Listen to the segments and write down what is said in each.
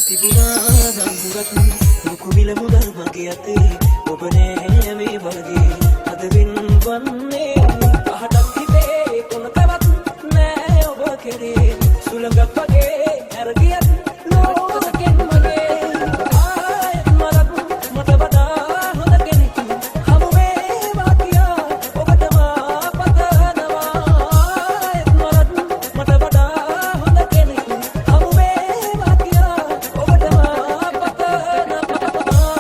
තිබුණා නම් දුරක් ලොකු මිල මුදල් මගේ අතේ ඔබ නෑ මේ වගේ අද වින්වන්නේ පහටක් හිතේ කොනකවත් නෑ ඔබ කෙරේ සුළඟක් වගේ ඇරගියත් ලෝකෙන් මගේ ආයෙත් මරක් මට වඩා හොඳ කෙනෙක් හමු වේවා කියා ඔබට මා පතනවා ආයෙත් මරක් මට වඩා හොඳ කෙනෙක් හමු වේවා කියා ඔබට මා පතනවා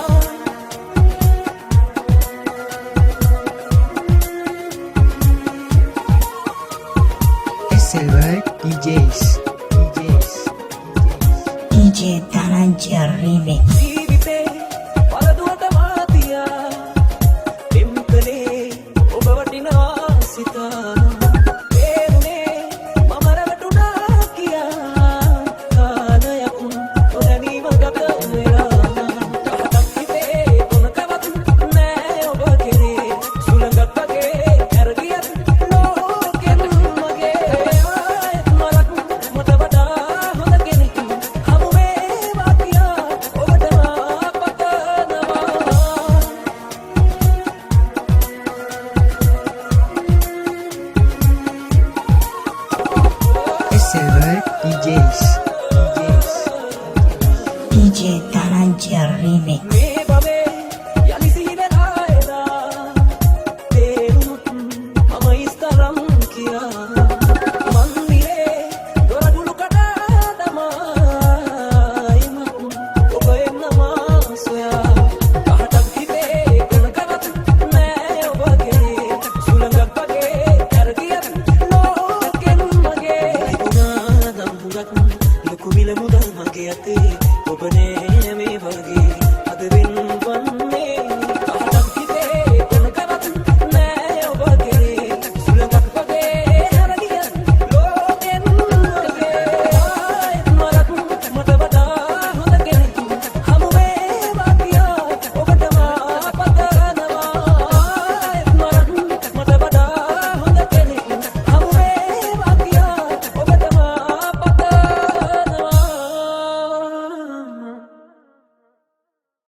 Silver DJs DJ Dhananjaya Remix ජීවිතේ පළදුවට මාතියා දෙම්කලේ ඔබ වටිනවා සිතා තේරුනේ මම රැවටුණා කියා කාලයක් නොදැනීම ගත වෙලා පහටක් හිතේ කොනකවත් නෑ ඔබ කෙරේ සුළඟක් වගේ ඇරගියත් ලෝකෙන් මගේ ආයෙත් මරක් මට වඩා හොඳ කෙනෙක් හමු වේවා කියා ඔබට මා පතනවා Silver DJs DJ Dhananjaya Remix මේ බවේ යලි සිහිනෙලා එදා තේරුණොත් මම ඉස්තරම් කියා මන්දිරේ දොරටුළු කඩා දමායි මකුන් ඔබ එන්නවා සොයා පහටක් හිතේ කොනකවත් නෑ ඔබ කෙරේ සුළඟක් වගේ ඇරගියත් ලෝකෙන් මගේ තිබුණා නම් හුඟක් ලොකු මිල මුදල් මගේ අතේ ඔබ නෑ